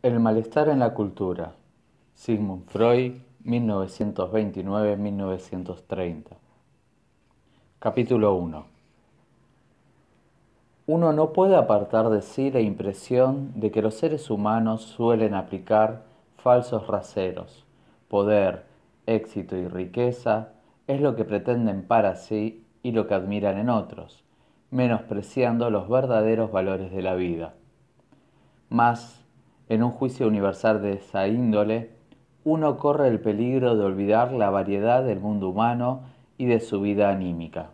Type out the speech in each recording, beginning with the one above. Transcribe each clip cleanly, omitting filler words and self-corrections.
El malestar en la cultura. Sigmund Freud, 1929-1930. Capítulo 1. Uno no puede apartar de sí la impresión de que los seres humanos suelen aplicar falsos raseros. Poder, éxito y riqueza es lo que pretenden para sí y lo que admiran en otros, menospreciando los verdaderos valores de la vida. Mas, en un juicio universal de esa índole, uno corre el peligro de olvidar la variedad del mundo humano y de su vida anímica.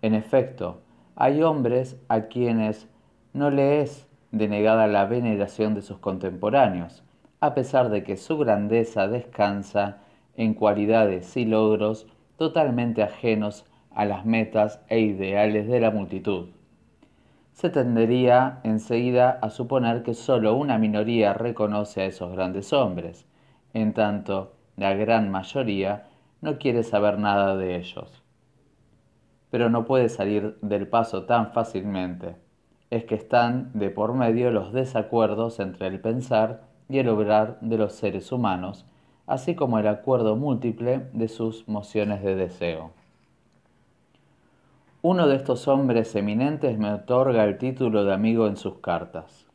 En efecto, hay hombres a quienes no le es denegada la veneración de sus contemporáneos, a pesar de que su grandeza descansa en cualidades y logros totalmente ajenos a las metas e ideales de la multitud. Se tendería enseguida a suponer que sólo una minoría reconoce a esos grandes hombres, en tanto la gran mayoría no quiere saber nada de ellos. Pero no puede salir del paso tan fácilmente. Es que están de por medio los desacuerdos entre el pensar y el obrar de los seres humanos, así como el acuerdo múltiple de sus mociones de deseo. Uno de estos hombres eminentes me otorga el título de amigo en sus cartas.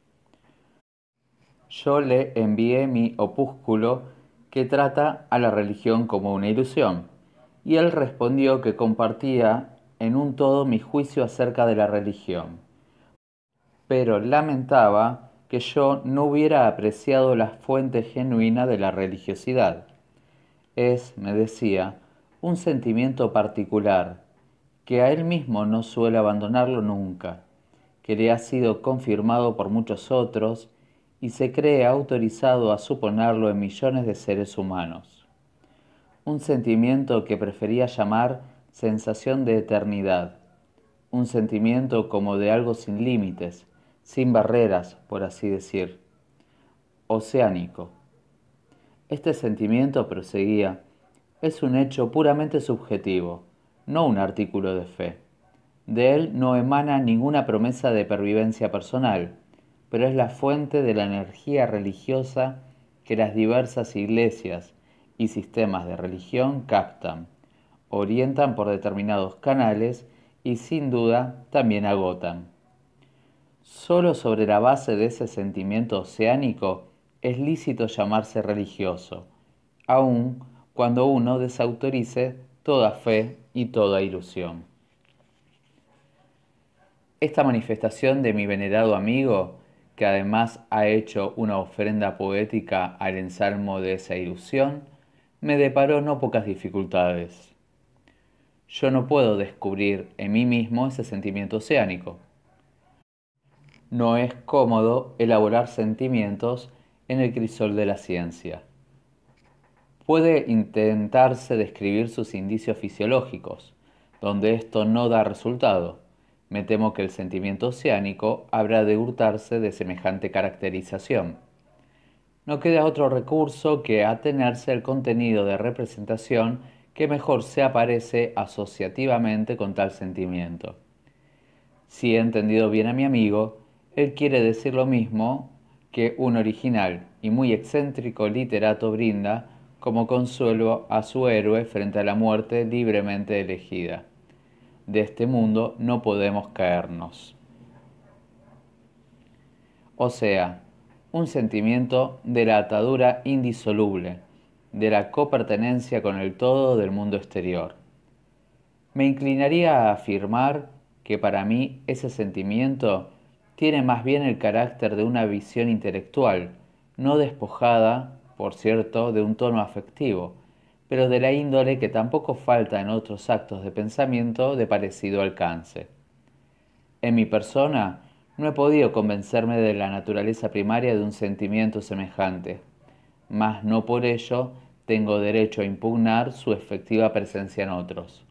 Yo le envié mi opúsculo que trata a la religión como una ilusión, y él respondió que compartía en un todo mi juicio acerca de la religión, pero lamentaba que yo no hubiera apreciado la fuente genuina de la religiosidad. Es, me decía, un sentimiento particular, que a él mismo no suele abandonarlo nunca, que le ha sido confirmado por muchos otros y se cree autorizado a suponerlo en millones de seres humanos. Un sentimiento que prefería llamar sensación de eternidad, un sentimiento como de algo sin límites, sin barreras, por así decir, oceánico. Este sentimiento, proseguía, es un hecho puramente subjetivo, no un artículo de fe. De él no emana ninguna promesa de pervivencia personal, pero es la fuente de la energía religiosa que las diversas iglesias y sistemas de religión captan, orientan por determinados canales y sin duda también agotan. Solo sobre la base de ese sentimiento oceánico es lícito llamarse religioso, aun cuando uno desautorice toda fe y toda ilusión. Esta manifestación de mi venerado amigo, que además ha hecho una ofrenda poética al ensalmo de esa ilusión, me deparó no pocas dificultades. Yo no puedo descubrir en mí mismo ese sentimiento oceánico. No es cómodo elaborar sentimientos en el crisol de la ciencia. Puede intentarse describir sus indicios fisiológicos, donde esto no da resultado. Me temo que el sentimiento oceánico habrá de hurtarse de semejante caracterización. No queda otro recurso que atenerse al contenido de representación que mejor se aparece asociativamente con tal sentimiento. Si he entendido bien a mi amigo, él quiere decir lo mismo que un original y muy excéntrico literato brinda como consuelo a su héroe frente a la muerte libremente elegida. De este mundo no podemos caernos. O sea, un sentimiento de la atadura indisoluble, de la copertenencia con el todo del mundo exterior. Me inclinaría a afirmar que para mí ese sentimiento tiene más bien el carácter de una visión intelectual, no despojada, por cierto, de un tono afectivo, pero de la índole que tampoco falta en otros actos de pensamiento de parecido alcance. En mi persona no he podido convencerme de la naturaleza primaria de un sentimiento semejante, mas no por ello tengo derecho a impugnar su efectiva presencia en otros.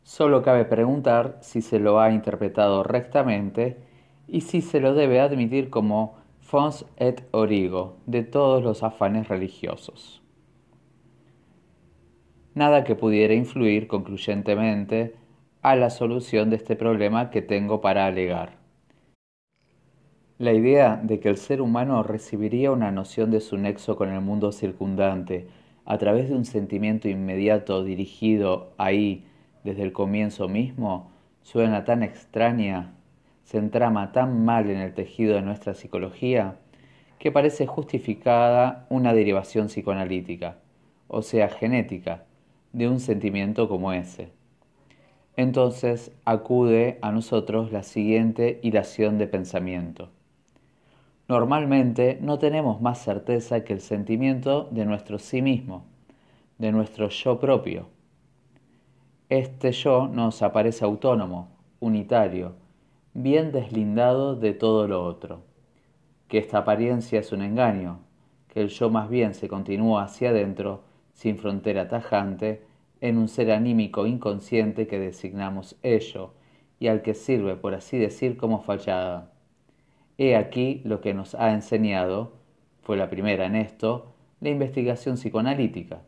Solo cabe preguntar si se lo ha interpretado rectamente y si se lo debe admitir como fons et origo de todos los afanes religiosos. Nada que pudiera influir concluyentemente a la solución de este problema que tengo para alegar. La idea de que el ser humano recibiría una noción de su nexo con el mundo circundante a través de un sentimiento inmediato dirigido ahí desde el comienzo mismo suena tan extraña, se entrama tan mal en el tejido de nuestra psicología, que parece justificada una derivación psicoanalítica, o sea, genética, de un sentimiento como ese. Entonces acude a nosotros la siguiente hilación de pensamiento. Normalmente no tenemos más certeza que el sentimiento de nuestro sí mismo, de nuestro yo propio. Este yo nos aparece autónomo, unitario, bien deslindado de todo lo otro. Que esta apariencia es un engaño, que el yo más bien se continúa hacia adentro, sin frontera tajante, en un ser anímico inconsciente que designamos ello, y al que sirve, por así decir, como fachada. He aquí lo que nos ha enseñado, fue la primera en esto, la investigación psicoanalítica,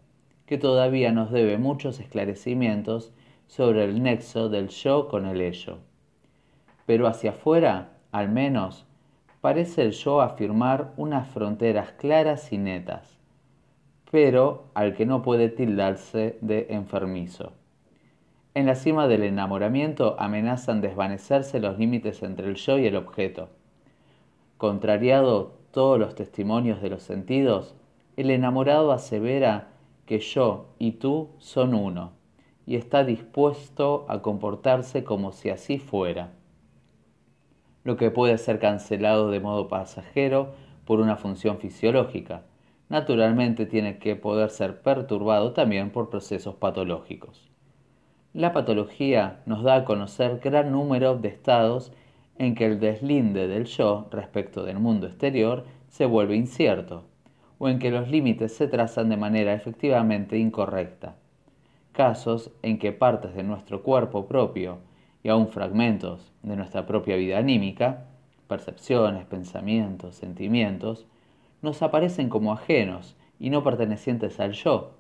que todavía nos debe muchos esclarecimientos sobre el nexo del yo con el ello. Pero hacia afuera, al menos, parece el yo afirmar unas fronteras claras y netas, pero al que no puede tildarse de enfermizo. En la cima del enamoramiento amenazan desvanecerse los límites entre el yo y el objeto. Contrariado todos los testimonios de los sentidos, el enamorado asevera que yo y tú son uno, y está dispuesto a comportarse como si así fuera, lo que puede ser cancelado de modo pasajero por una función fisiológica. Naturalmente tiene que poder ser perturbado también por procesos patológicos. La patología nos da a conocer gran número de estados en que el deslinde del yo respecto del mundo exterior se vuelve incierto, o en que los límites se trazan de manera efectivamente incorrecta. Casos en que partes de nuestro cuerpo propio y aún fragmentos de nuestra propia vida anímica, percepciones, pensamientos, sentimientos, nos aparecen como ajenos y no pertenecientes al yo,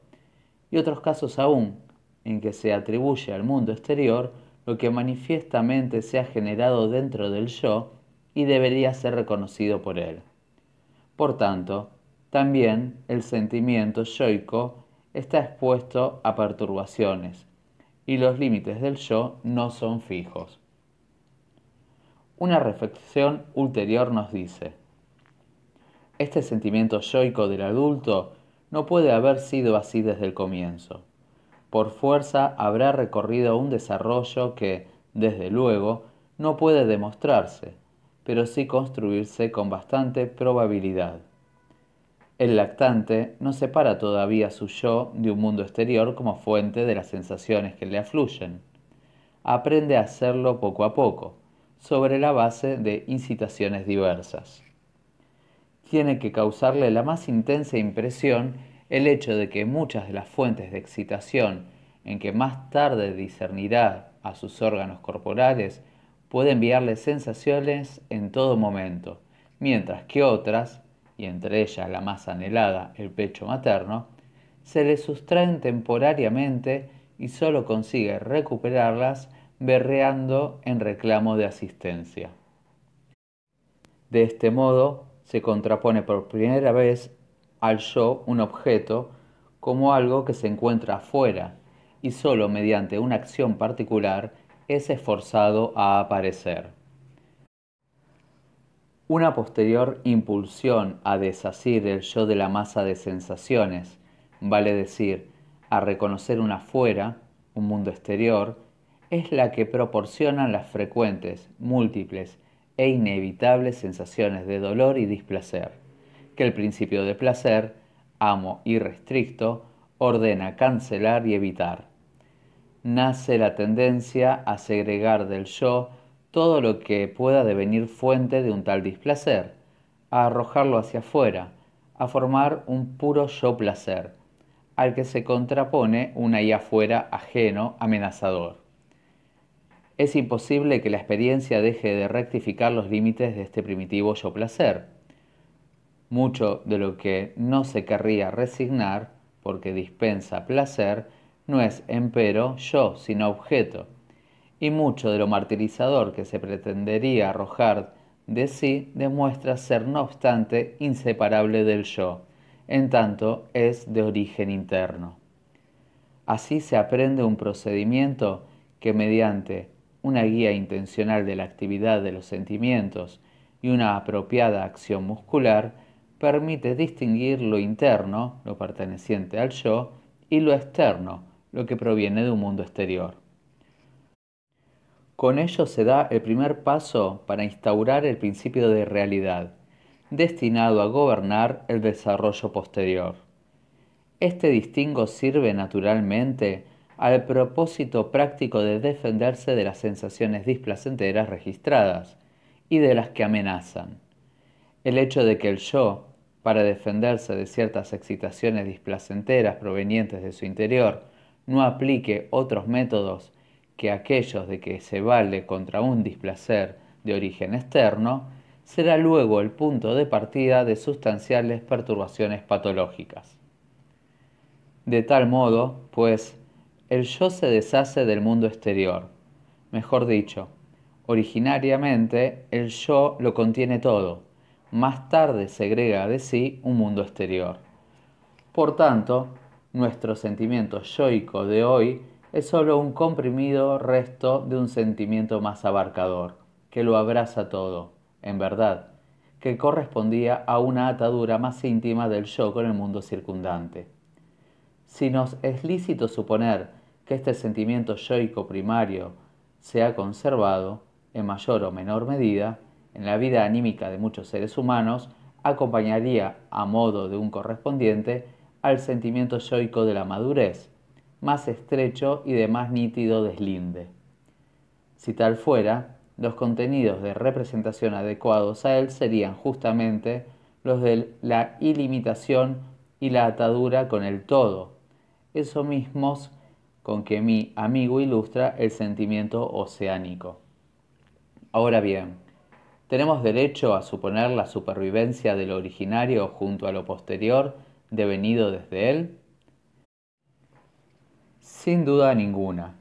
y otros casos aún en que se atribuye al mundo exterior lo que manifiestamente se ha generado dentro del yo y debería ser reconocido por él. Por tanto, también el sentimiento yoico está expuesto a perturbaciones y los límites del yo no son fijos. Una reflexión ulterior nos dice: este sentimiento yoico del adulto no puede haber sido así desde el comienzo. Por fuerza habrá recorrido un desarrollo que, desde luego, no puede demostrarse, pero sí construirse con bastante probabilidad. El lactante no separa todavía su yo de un mundo exterior como fuente de las sensaciones que le afluyen. Aprende a hacerlo poco a poco, sobre la base de incitaciones diversas. Tiene que causarle la más intensa impresión el hecho de que muchas de las fuentes de excitación en que más tarde discernirá a sus órganos corporales puede enviarle sensaciones en todo momento, mientras que otras, y entre ellas la más anhelada, el pecho materno, se le sustraen temporariamente y sólo consigue recuperarlas berreando en reclamo de asistencia. De este modo, se contrapone por primera vez al yo un objeto como algo que se encuentra afuera y sólo mediante una acción particular es esforzado a aparecer. Una posterior impulsión a desasir el yo de la masa de sensaciones, vale decir, a reconocer un afuera, un mundo exterior, es la que proporcionan las frecuentes, múltiples e inevitables sensaciones de dolor y displacer, que el principio de placer, amo y restricto, ordena cancelar y evitar. Nace la tendencia a segregar del yo todo lo que pueda devenir fuente de un tal displacer, a arrojarlo hacia afuera, a formar un puro yo placer, al que se contrapone un ahí afuera ajeno, amenazador. Es imposible que la experiencia deje de rectificar los límites de este primitivo yo placer. Mucho de lo que no se querría resignar, porque dispensa placer, no es empero yo, sino objeto, y mucho de lo martirizador que se pretendería arrojar de sí demuestra ser no obstante inseparable del yo, en tanto es de origen interno. Así se aprende un procedimiento que mediante una guía intencional de la actividad de los sentimientos y una apropiada acción muscular permite distinguir lo interno, lo perteneciente al yo, y lo externo, lo que proviene de un mundo exterior. Con ello se da el primer paso para instaurar el principio de realidad, destinado a gobernar el desarrollo posterior. Este distingo sirve naturalmente al propósito práctico de defenderse de las sensaciones displacenteras registradas y de las que amenazan. El hecho de que el yo, para defenderse de ciertas excitaciones displacenteras provenientes de su interior, no aplique otros métodos que aquellos de que se vale contra un displacer de origen externo, será luego el punto de partida de sustanciales perturbaciones patológicas. De tal modo, pues, el yo se deshace del mundo exterior. Mejor dicho, originariamente el yo lo contiene todo, más tarde segrega de sí un mundo exterior. Por tanto, nuestro sentimiento yoico de hoy es sólo un comprimido resto de un sentimiento más abarcador, que lo abraza todo, en verdad, que correspondía a una atadura más íntima del yo con el mundo circundante. Si nos es lícito suponer que este sentimiento yoico primario se ha conservado, en mayor o menor medida, en la vida anímica de muchos seres humanos, acompañaría a modo de un correspondiente al sentimiento yoico de la madurez, más estrecho y de más nítido deslinde. Si tal fuera, los contenidos de representación adecuados a él serían justamente los de la ilimitación y la atadura con el todo, esos mismos con que mi amigo ilustra el sentimiento oceánico. Ahora bien, ¿tenemos derecho a suponer la supervivencia de lo originario junto a lo posterior devenido desde él? Sin duda ninguna.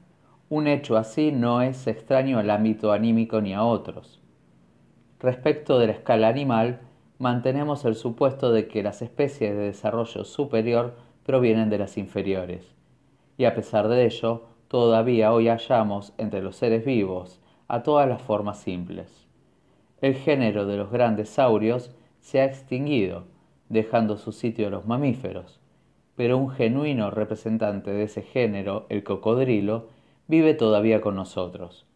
Un hecho así no es extraño al ámbito anímico ni a otros. Respecto de la escala animal, mantenemos el supuesto de que las especies de desarrollo superior provienen de las inferiores. Y a pesar de ello, todavía hoy hallamos entre los seres vivos a todas las formas simples. El género de los grandes saurios se ha extinguido, dejando su sitio a los mamíferos, pero un genuino representante de ese género, el cocodrilo, vive todavía con nosotros.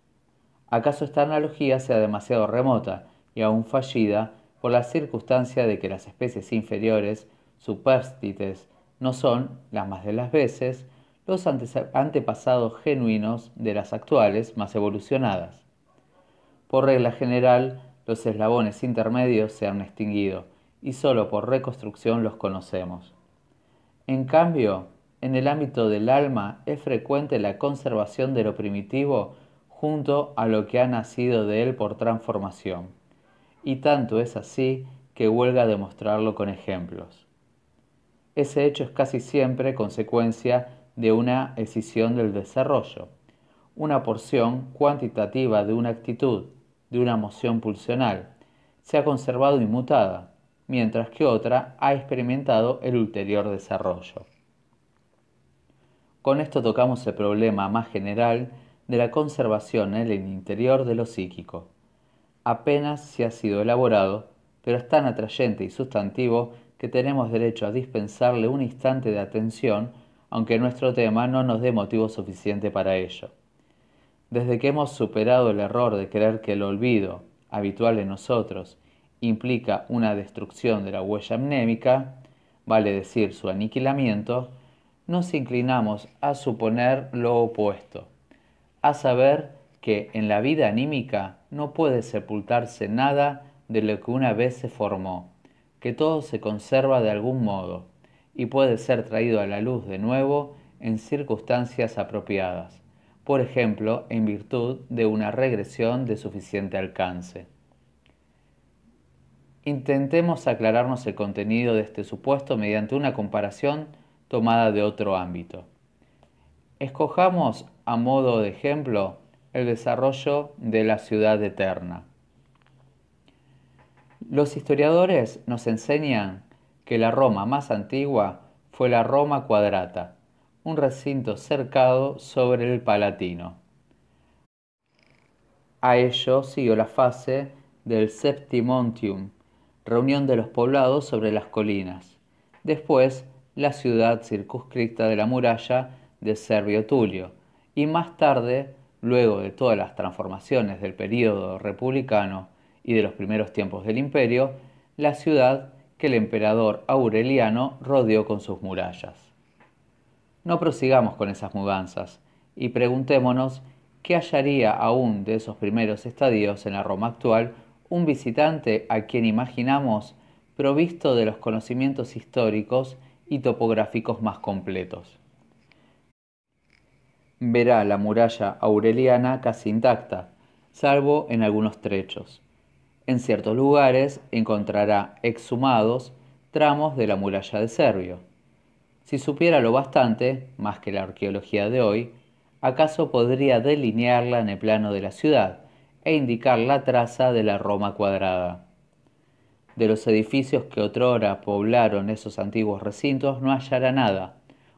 ¿Acaso esta analogía sea demasiado remota y aún fallida por la circunstancia de que las especies inferiores, supérstites, no son, las más de las veces, los antepasados genuinos de las actuales más evolucionadas? Por regla general, los eslabones intermedios se han extinguido y solo por reconstrucción los conocemos. En cambio, en el ámbito del alma es frecuente la conservación de lo primitivo junto a lo que ha nacido de él por transformación, y tanto es así que huelga demostrarlo con ejemplos. Ese hecho es casi siempre consecuencia de una escisión del desarrollo, una porción cuantitativa de una actitud, de una moción pulsional, se ha conservado inmutada, mientras que otra ha experimentado el ulterior desarrollo. Con esto tocamos el problema más general de la conservación en el interior de lo psíquico. Apenas se ha sido elaborado, pero es tan atrayente y sustantivo que tenemos derecho a dispensarle un instante de atención, aunque nuestro tema no nos dé motivo suficiente para ello. Desde que hemos superado el error de creer que el olvido, habitual en nosotros, implica una destrucción de la huella mnémica, vale decir su aniquilamiento, nos inclinamos a suponer lo opuesto, a saber que en la vida anímica no puede sepultarse nada de lo que una vez se formó, que todo se conserva de algún modo y puede ser traído a la luz de nuevo en circunstancias apropiadas, por ejemplo, en virtud de una regresión de suficiente alcance. Intentemos aclararnos el contenido de este supuesto mediante una comparación tomada de otro ámbito. Escojamos a modo de ejemplo el desarrollo de la ciudad eterna. Los historiadores nos enseñan que la Roma más antigua fue la Roma Quadrata, un recinto cercado sobre el Palatino. A ello siguió la fase del Septimontium, reunión de los poblados sobre las colinas. Después, la ciudad circunscrita de la muralla de Servio Tulio. Y más tarde, luego de todas las transformaciones del período republicano y de los primeros tiempos del imperio, la ciudad que el emperador Aureliano rodeó con sus murallas. No prosigamos con esas mudanzas y preguntémonos qué hallaría aún de esos primeros estadios en la Roma actual un visitante a quien imaginamos provisto de los conocimientos históricos y topográficos más completos. Verá la muralla aureliana casi intacta, salvo en algunos trechos. En ciertos lugares encontrará exhumados tramos de la muralla de Servio. Si supiera lo bastante, más que la arqueología de hoy, acaso podría delinearla en el plano de la ciudad e indicar la traza de la Roma cuadrada. De los edificios que otrora poblaron esos antiguos recintos no hallará nada,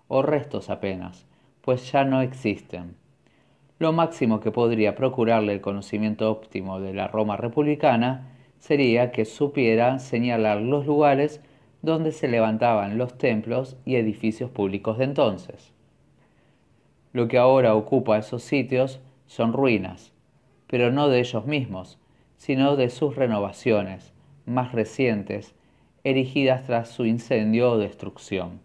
o restos apenas, pues ya no existen. Lo máximo que podría procurarle el conocimiento óptimo de la Roma republicana sería que supiera señalar los lugares donde se levantaban los templos y edificios públicos de entonces. Lo que ahora ocupa esos sitios son ruinas, pero no de ellos mismos, sino de sus renovaciones, más recientes, erigidas tras su incendio o destrucción.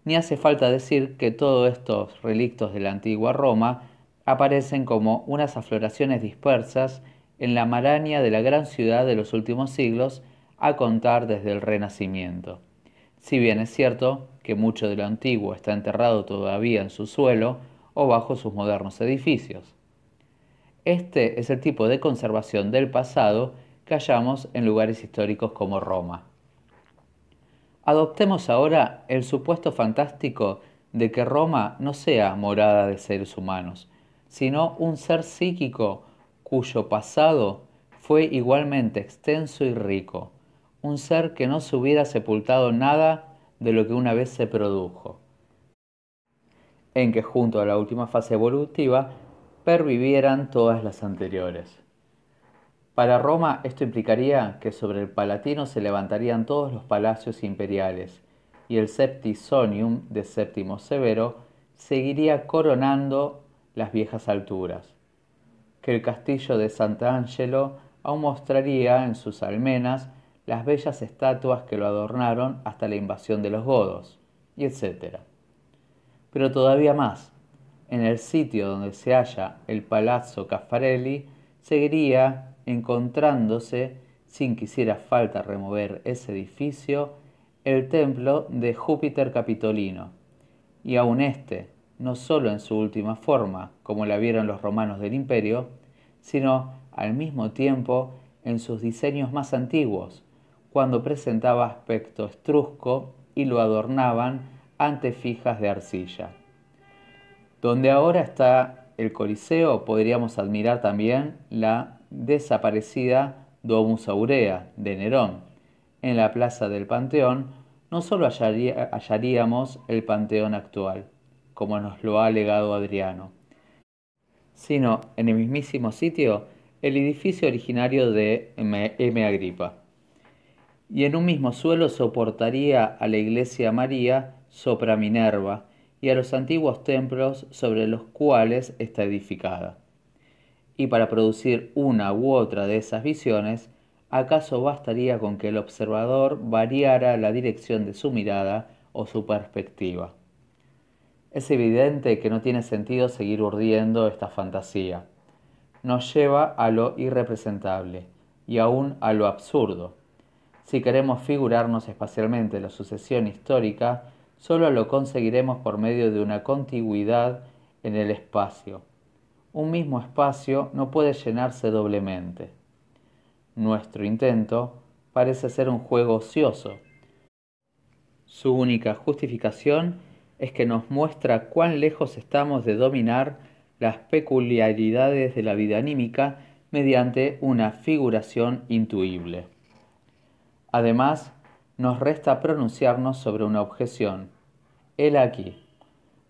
Ni hace falta decir que todos estos relictos de la antigua Roma aparecen como unas afloraciones dispersas en la maraña de la gran ciudad de los últimos siglos, a contar desde el Renacimiento. Si bien es cierto que mucho de lo antiguo está enterrado todavía en su suelo o bajo sus modernos edificios. Este es el tipo de conservación del pasado que hallamos en lugares históricos como Roma. Adoptemos ahora el supuesto fantástico de que Roma no sea morada de seres humanos, sino un ser psíquico cuyo pasado fue igualmente extenso y rico, un ser que no se hubiera sepultado nada de lo que una vez se produjo, en que junto a la última fase evolutiva pervivieran todas las anteriores. Para Roma esto implicaría que sobre el Palatino se levantarían todos los palacios imperiales y el Septisonium de Séptimo Severo seguiría coronando las viejas alturas, que el castillo de Sant'Angelo aún mostraría en sus almenas las bellas estatuas que lo adornaron hasta la invasión de los godos, y etc. Pero todavía más, en el sitio donde se halla el Palazzo Caffarelli seguiría encontrándose, sin que hiciera falta remover ese edificio, el templo de Júpiter Capitolino, y aun este, no solo en su última forma, como la vieron los romanos del imperio, sino al mismo tiempo en sus diseños más antiguos, cuando presentaba aspecto etrusco y lo adornaban antefijas de arcilla. Donde ahora está el Coliseo, podríamos admirar también la desaparecida Domus Aurea de Nerón. En la plaza del Panteón no solo hallaríamos el Panteón actual, como nos lo ha legado Adriano, sino en el mismísimo sitio el edificio originario de M. Agripa. Y en un mismo suelo soportaría a la iglesia María sopra Minerva y a los antiguos templos sobre los cuales está edificada. Y para producir una u otra de esas visiones, ¿acaso bastaría con que el observador variara la dirección de su mirada o su perspectiva? Es evidente que no tiene sentido seguir urdiendo esta fantasía. Nos lleva a lo irrepresentable y aún a lo absurdo. Si queremos figurarnos espacialmente la sucesión histórica, solo lo conseguiremos por medio de una contigüidad en el espacio. Un mismo espacio no puede llenarse doblemente. Nuestro intento parece ser un juego ocioso. Su única justificación es que nos muestra cuán lejos estamos de dominar las peculiaridades de la vida anímica mediante una figuración intuible. Además, nos resta pronunciarnos sobre una objeción. Hela aquí.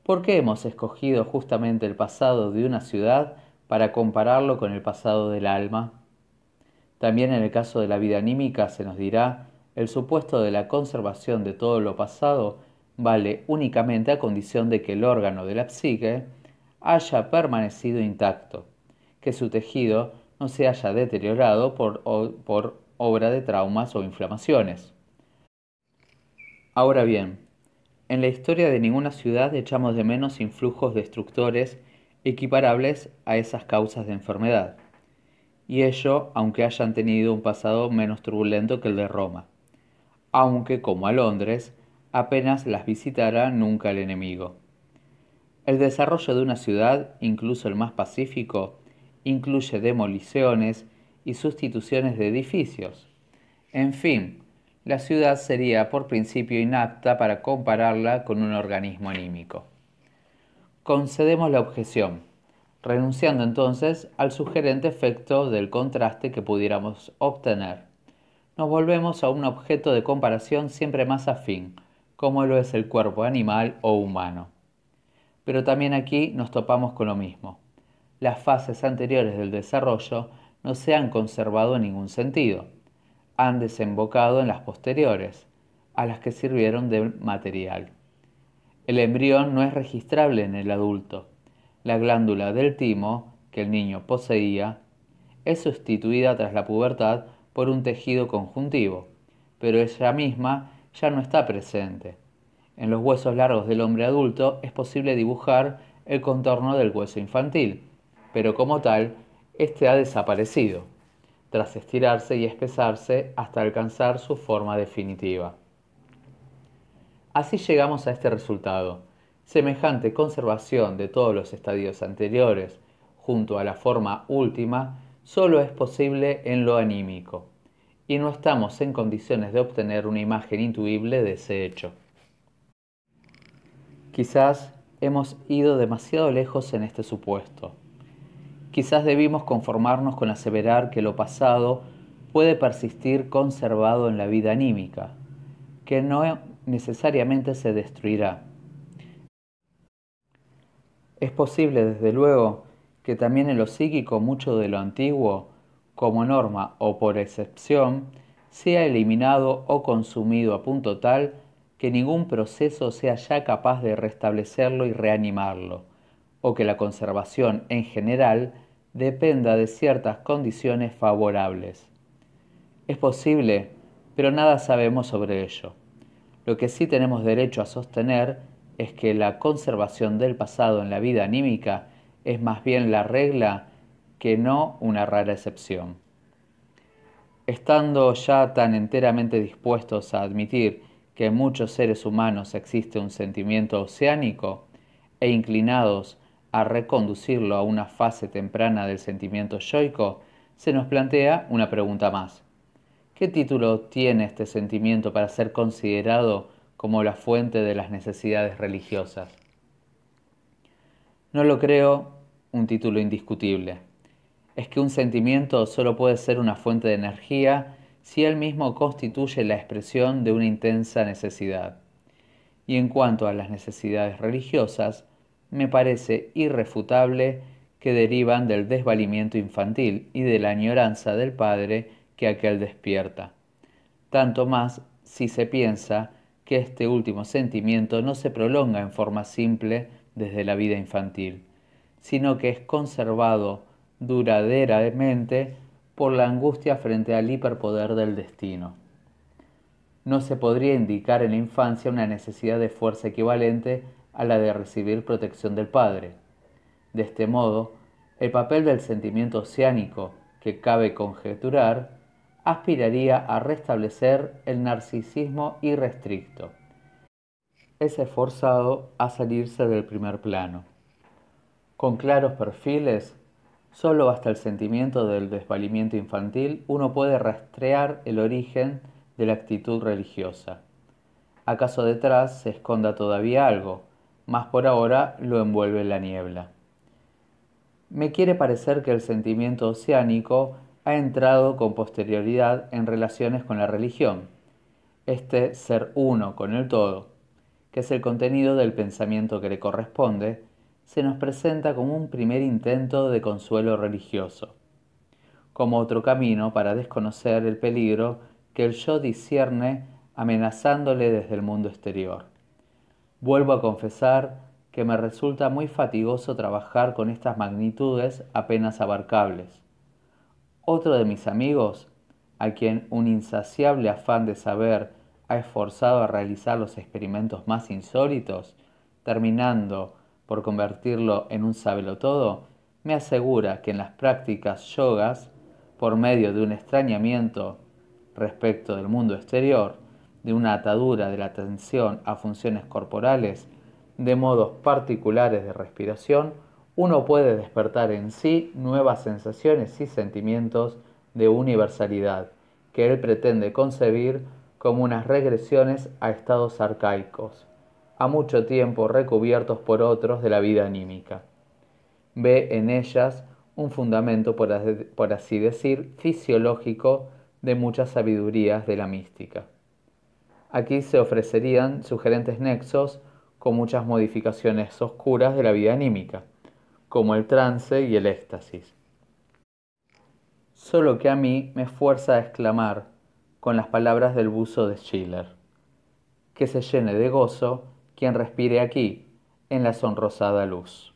¿Por qué hemos escogido justamente el pasado de una ciudad para compararlo con el pasado del alma? También en el caso de la vida anímica se nos dirá, el supuesto de la conservación de todo lo pasado vale únicamente a condición de que el órgano de la psique haya permanecido intacto, que su tejido no se haya deteriorado por obra de traumas o inflamaciones. Ahora bien, en la historia de ninguna ciudad echamos de menos influjos destructores equiparables a esas causas de enfermedad, y ello aunque hayan tenido un pasado menos turbulento que el de Roma, aunque, como a Londres, apenas las visitara nunca el enemigo. El desarrollo de una ciudad, incluso el más pacífico, incluye demoliciones y sustituciones de edificios. En fin, la ciudad sería por principio inapta para compararla con un organismo anímico. Concedemos la objeción, renunciando entonces al sugerente efecto del contraste que pudiéramos obtener. Nos volvemos a un objeto de comparación siempre más afín, como lo es el cuerpo animal o humano. Pero también aquí nos topamos con lo mismo. Las fases anteriores del desarrollo no se han conservado en ningún sentido. Han desembocado en las posteriores, a las que sirvieron de material. El embrión no es registrable en el adulto. La glándula del timo, que el niño poseía, es sustituida tras la pubertad por un tejido conjuntivo, pero ella misma ya no está presente. En los huesos largos del hombre adulto es posible dibujar el contorno del hueso infantil, pero como tal, este ha desaparecido, tras estirarse y espesarse hasta alcanzar su forma definitiva. Así llegamos a este resultado. Semejante conservación de todos los estadios anteriores, junto a la forma última, solo es posible en lo anímico, y no estamos en condiciones de obtener una imagen intuible de ese hecho. Quizás hemos ido demasiado lejos en este supuesto. Quizás debimos conformarnos con aseverar que lo pasado puede persistir conservado en la vida anímica, que no necesariamente se destruirá. Es posible, desde luego, que también en lo psíquico mucho de lo antiguo, como norma o por excepción, sea eliminado o consumido a punto tal que ningún proceso sea ya capaz de restablecerlo y reanimarlo, o que la conservación en general dependa de ciertas condiciones favorables. Es posible, pero nada sabemos sobre ello. Lo que sí tenemos derecho a sostener es que la conservación del pasado en la vida anímica es más bien la regla que no una rara excepción. Estando ya tan enteramente dispuestos a admitir que en muchos seres humanos existe un sentimiento oceánico e inclinados a reconducirlo a una fase temprana del sentimiento yoico, se nos plantea una pregunta más. ¿Qué título tiene este sentimiento para ser considerado como la fuente de las necesidades religiosas? No lo creo un título indiscutible. Es que un sentimiento solo puede ser una fuente de energía si él mismo constituye la expresión de una intensa necesidad. Y en cuanto a las necesidades religiosas, me parece irrefutable que derivan del desvalimiento infantil y de la añoranza del padre que aquel despierta. Tanto más si se piensa que este último sentimiento no se prolonga en forma simple desde la vida infantil, sino que es conservado duraderamente por la angustia frente al hiperpoder del destino. No se podría indicar en la infancia una necesidad de fuerza equivalente a la de recibir protección del padre. De este modo, el papel del sentimiento oceánico, que cabe conjeturar, aspiraría a restablecer el narcisismo irrestricto. Es forzado a salirse del primer plano. Con claros perfiles, solo hasta el sentimiento del desvalimiento infantil uno puede rastrear el origen de la actitud religiosa. ¿Acaso detrás se esconda todavía algo? Mas por ahora lo envuelve la niebla. Me quiere parecer que el sentimiento oceánico ha entrado con posterioridad en relaciones con la religión, este ser uno con el todo, que es el contenido del pensamiento que le corresponde, se nos presenta como un primer intento de consuelo religioso, como otro camino para desconocer el peligro que el yo discierne amenazándole desde el mundo exterior. Vuelvo a confesar que me resulta muy fatigoso trabajar con estas magnitudes apenas abarcables. Otro de mis amigos, a quien un insaciable afán de saber ha esforzado a realizar los experimentos más insólitos, terminando por convertirlo en un sabelotodo, me asegura que en las prácticas yogas, por medio de un extrañamiento respecto del mundo exterior, de una atadura de la atención a funciones corporales, de modos particulares de respiración, uno puede despertar en sí nuevas sensaciones y sentimientos de universalidad que él pretende concebir como unas regresiones a estados arcaicos, a mucho tiempo recubiertos por otros de la vida anímica. Ve en ellas un fundamento, por así decir, fisiológico de muchas sabidurías de la mística. Aquí se ofrecerían sugerentes nexos con muchas modificaciones oscuras de la vida anímica, como el trance y el éxtasis. Solo que a mí me fuerza a exclamar, con las palabras del buzo de Schiller: que se llene de gozo quien respire aquí, en la sonrosada luz.